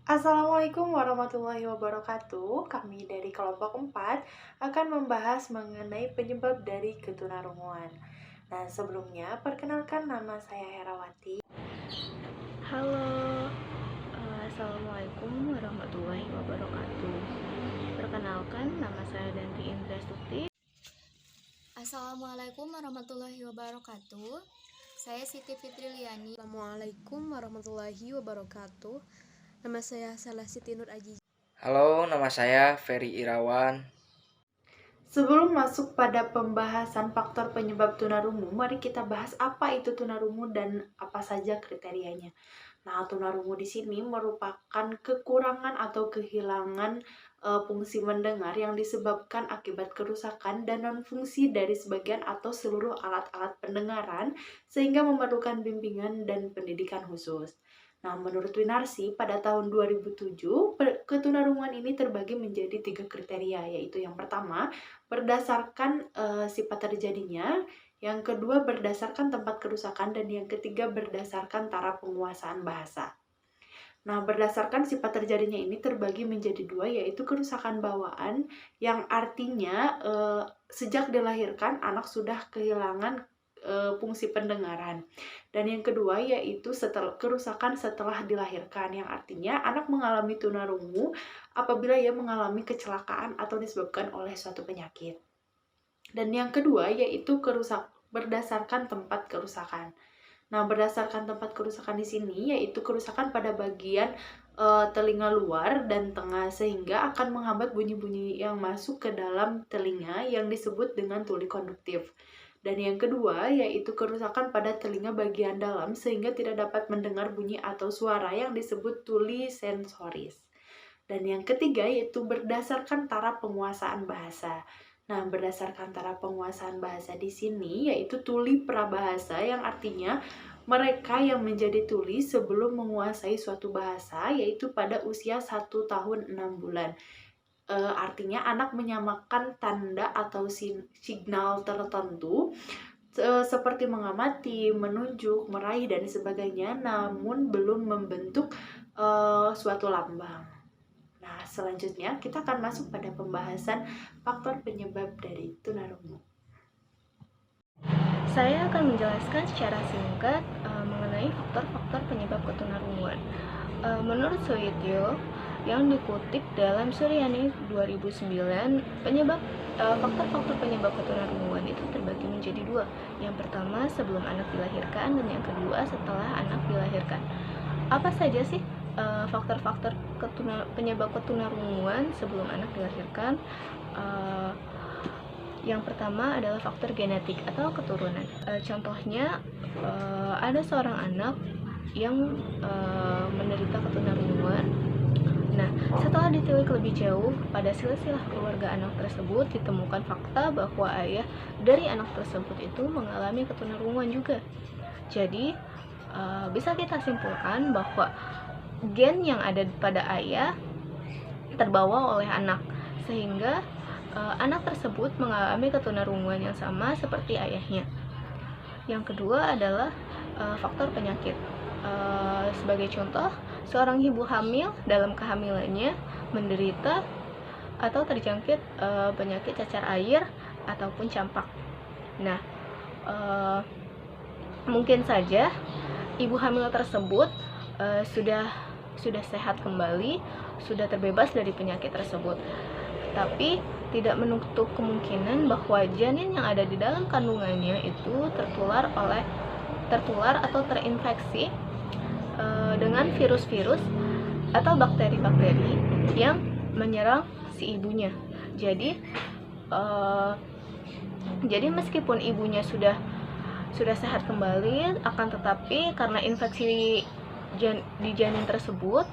Assalamualaikum warahmatullahi wabarakatuh. Kami dari kelompok 4 akan membahas mengenai penyebab dari ketunarunguan. Nah, sebelumnya perkenalkan nama saya Herawati. Halo, Assalamualaikum warahmatullahi wabarakatuh. Perkenalkan, nama saya Danti Indra Stuti. Assalamualaikum warahmatullahi wabarakatuh. Saya Siti Fitriliani. Assalamualaikum warahmatullahi wabarakatuh. Nama saya Salah Siti Nur Aji. Halo, nama saya Ferry Irawan. Sebelum masuk pada pembahasan faktor penyebab tunarungu, mari kita bahas apa itu tunarungu dan apa saja kriterianya. Nah, tunarungu di sini merupakan kekurangan atau kehilangan fungsi mendengar yang disebabkan akibat kerusakan dan non-fungsi dari sebagian atau seluruh alat-alat pendengaran sehingga memerlukan bimbingan dan pendidikan khusus. Nah, menurut Winarsi, pada tahun 2007, ketunarunguan ini terbagi menjadi 3 kriteria, yaitu yang pertama, berdasarkan sifat terjadinya, yang kedua berdasarkan tempat kerusakan, dan yang ketiga berdasarkan taraf penguasaan bahasa. Nah, berdasarkan sifat terjadinya ini terbagi menjadi 2, yaitu kerusakan bawaan, yang artinya sejak dilahirkan anak sudah kehilangan fungsi pendengaran. Dan yang kedua yaitu kerusakan setelah dilahirkan, yang artinya anak mengalami tunarungu apabila ia mengalami kecelakaan atau disebabkan oleh suatu penyakit. Dan yang kedua yaitu berdasarkan tempat kerusakan. Nah, berdasarkan tempat kerusakan di sini yaitu kerusakan pada bagian telinga luar dan tengah sehingga akan menghambat bunyi-bunyi yang masuk ke dalam telinga yang disebut dengan tuli konduktif. Dan yang kedua yaitu kerusakan pada telinga bagian dalam sehingga tidak dapat mendengar bunyi atau suara yang disebut tuli sensoris. Dan yang ketiga yaitu berdasarkan taraf penguasaan bahasa. Nah, berdasarkan taraf penguasaan bahasa di sini yaitu tuli prabahasa, yang artinya mereka yang menjadi tuli sebelum menguasai suatu bahasa yaitu pada usia 1 tahun 6 bulan. Artinya anak menyamakan tanda atau signal tertentu seperti mengamati, menunjuk, meraih, dan sebagainya, namun belum membentuk suatu lambang. Nah, selanjutnya kita akan masuk pada pembahasan faktor penyebab dari tunarungu. Saya akan menjelaskan secara singkat mengenai faktor-faktor penyebab ketunarunguan. Menurut Soetjo yang dikutip dalam Suryani 2009, faktor-faktor penyebab ketunarunguan itu terbagi menjadi 2. Yang pertama sebelum anak dilahirkan dan yang kedua setelah anak dilahirkan. Apa saja sih faktor-faktor penyebab ketunarunguan sebelum anak dilahirkan? Yang pertama adalah faktor genetik atau keturunan. Contohnya ada seorang anak yang menderita ketunarunguan. Nah, setelah ditilik lebih jauh pada silsilah keluarga anak tersebut, ditemukan fakta bahwa ayah dari anak tersebut itu mengalami ketunarunguan juga. Jadi, bisa kita simpulkan bahwa gen yang ada pada ayah terbawa oleh anak, sehingga anak tersebut mengalami ketunarunguan yang sama seperti ayahnya. Yang kedua adalah faktor penyakit. Sebagai contoh, seorang ibu hamil dalam kehamilannya menderita atau terjangkit penyakit cacar air ataupun campak. Nah, mungkin saja ibu hamil tersebut sudah sehat kembali, sudah terbebas dari penyakit tersebut, tapi tidak menutup kemungkinan bahwa janin yang ada di dalam kandungannya itu tertular atau terinfeksi dengan virus-virus atau bakteri-bakteri yang menyerang si ibunya. Jadi meskipun ibunya sudah sehat kembali, akan tetapi karena infeksi di janin tersebut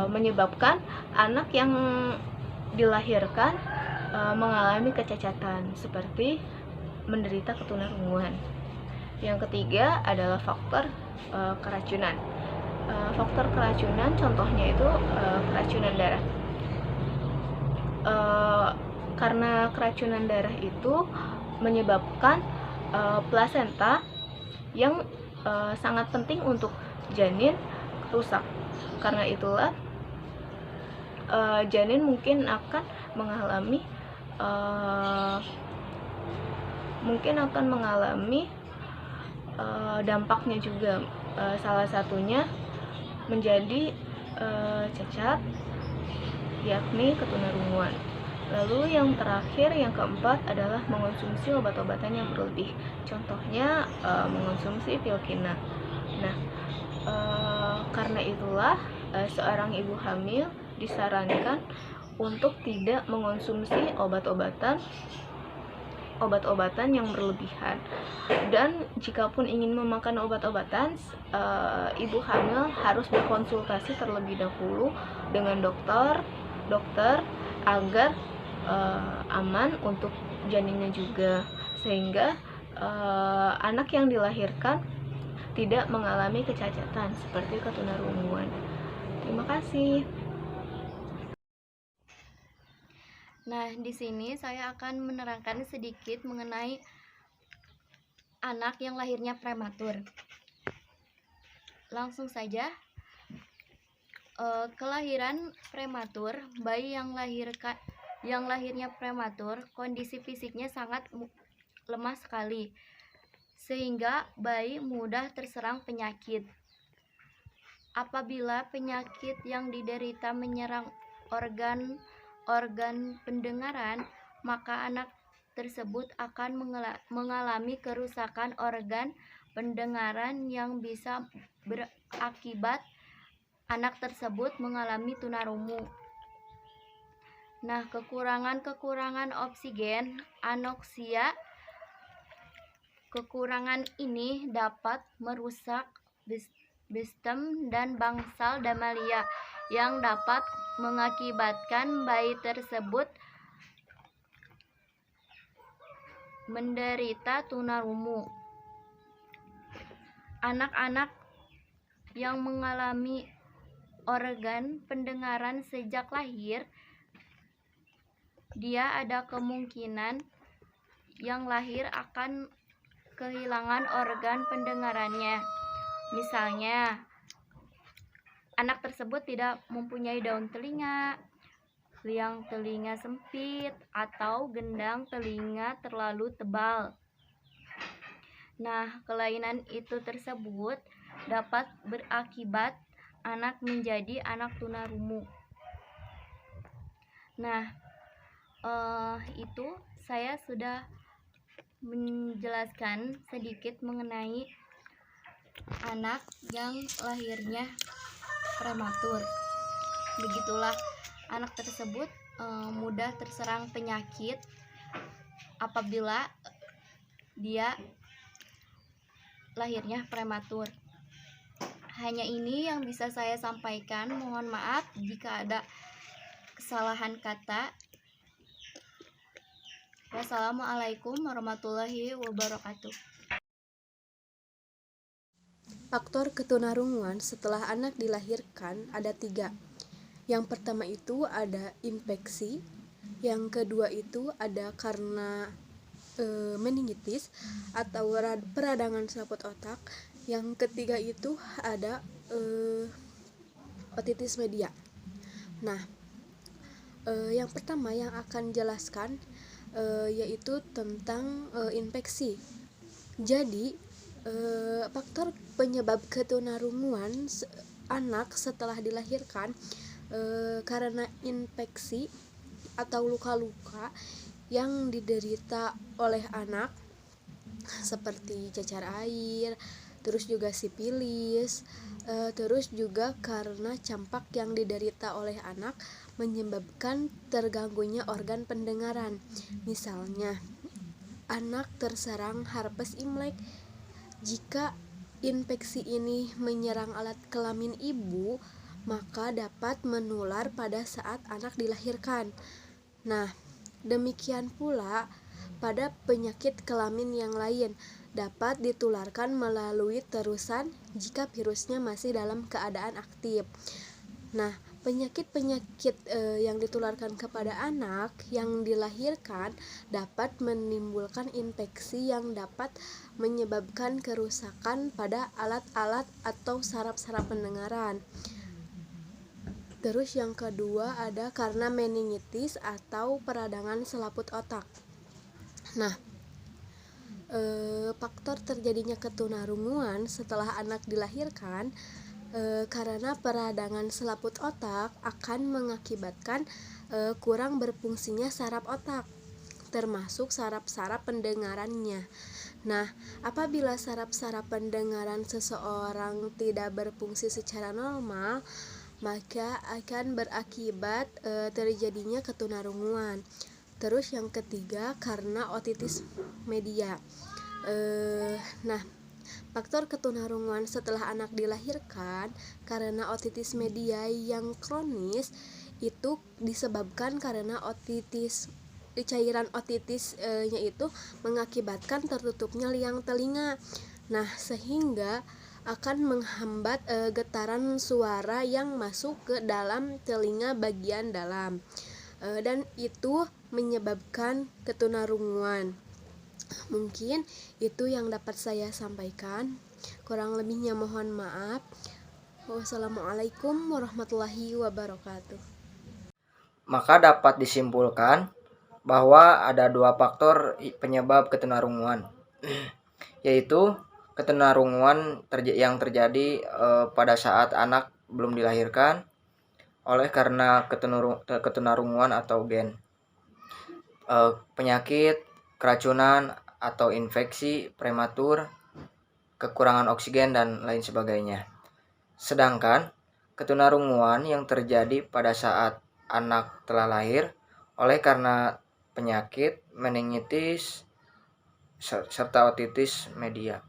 menyebabkan anak yang dilahirkan mengalami kecacatan seperti menderita ketunarunguan. Yang ketiga adalah faktor keracunan. Faktor keracunan contohnya itu keracunan darah. Karena keracunan darah itu menyebabkan plasenta yang sangat penting untuk janin rusak, Karena itulah janin mungkin akan mengalami dampaknya juga, salah satunya menjadi cacat, yakni ketunarunguan. Lalu yang terakhir, yang keempat adalah mengonsumsi obat-obatan yang berlebih. Contohnya mengonsumsi pil kina. Nah, karena itulah seorang ibu hamil disarankan untuk tidak mengonsumsi obat-obatan yang berlebihan. Dan jikapun ingin memakan obat-obatan, ibu hamil harus berkonsultasi terlebih dahulu dengan dokter agar aman untuk janinnya juga, sehingga anak yang dilahirkan tidak mengalami kecacatan seperti ketunarunguan. Terima kasih. Nah, di sini saya akan menerangkan sedikit mengenai anak yang lahirnya prematur. Langsung saja, kelahiran prematur, bayi yang lahirnya prematur, kondisi fisiknya sangat lemah sekali, sehingga bayi mudah terserang penyakit. Apabila penyakit yang diderita menyerang organ pendengaran, maka anak tersebut akan mengalami kerusakan organ pendengaran yang bisa berakibat anak tersebut mengalami tunarungu. Nah, kekurangan oksigen, anoksia, kekurangan ini dapat merusak sistem dan bangsal damalia yang dapat mengakibatkan bayi tersebut menderita tunarungu. Anak-anak yang mengalami organ pendengaran sejak lahir, dia ada kemungkinan yang lahir akan kehilangan organ pendengarannya. Misalnya, anak tersebut tidak mempunyai daun telinga, liang telinga sempit, atau gendang telinga terlalu tebal. Nah, kelainan itu tersebut dapat berakibat anak menjadi anak tunarungu. Nah, itu saya sudah menjelaskan sedikit mengenai anak yang lahirnya prematur. Begitulah, anak tersebut mudah terserang penyakit apabila dia lahirnya prematur. Hanya ini yang bisa saya sampaikan. Mohon maaf jika ada kesalahan kata. Wassalamualaikum warahmatullahi wabarakatuh. Faktor ketunarunguan setelah anak dilahirkan ada 3. Yang pertama itu ada infeksi, yang kedua itu ada karena meningitis atau peradangan selaput otak, yang ketiga itu ada otitis media. Nah, yang pertama yang akan jelaskan yaitu tentang infeksi. Jadi faktor penyebab ketunarunguan anak setelah dilahirkan karena infeksi atau luka-luka yang diderita oleh anak seperti cacar air, terus juga sipilis, terus juga karena campak yang diderita oleh anak menyebabkan terganggunya organ pendengaran. Misalnya, anak terserang herpes Imlek. Jika infeksi ini menyerang alat kelamin ibu, maka dapat menular pada saat anak dilahirkan. Nah, demikian pula pada penyakit kelamin yang lain dapat ditularkan melalui terusan jika virusnya masih dalam keadaan aktif. Nah, penyakit-penyakit yang ditularkan kepada anak yang dilahirkan dapat menimbulkan infeksi yang dapat menyebabkan kerusakan pada alat-alat atau saraf-saraf pendengaran. Terus yang kedua ada karena meningitis atau peradangan selaput otak. Nah, faktor terjadinya ketunarunguan setelah anak dilahirkan karena peradangan selaput otak akan mengakibatkan kurang berfungsinya saraf otak, termasuk saraf-saraf pendengarannya. Nah, apabila saraf-saraf pendengaran seseorang tidak berfungsi secara normal, maka akan berakibat terjadinya ketunarunguan. Terus yang ketiga karena otitis media. Nah, faktor ketunarunguan setelah anak dilahirkan karena otitis media yang kronis itu disebabkan karena cairan otitisnya itu mengakibatkan tertutupnya liang telinga. Nah, sehingga akan menghambat getaran suara yang masuk ke dalam telinga bagian dalam, dan itu menyebabkan ketunarunguan. Mungkin itu yang dapat saya sampaikan. Kurang lebihnya mohon maaf. Wassalamualaikum warahmatullahi wabarakatuh. Maka dapat disimpulkan bahwa ada dua faktor penyebab ketunarunguan, yaitu ketunarunguan yang terjadi pada saat anak belum dilahirkan oleh karena ketunarunguan atau gen, penyakit, keracunan atau infeksi prematur, kekurangan oksigen dan lain sebagainya. Sedangkan ketunarunguan yang terjadi pada saat anak telah lahir oleh karena penyakit meningitis serta otitis media.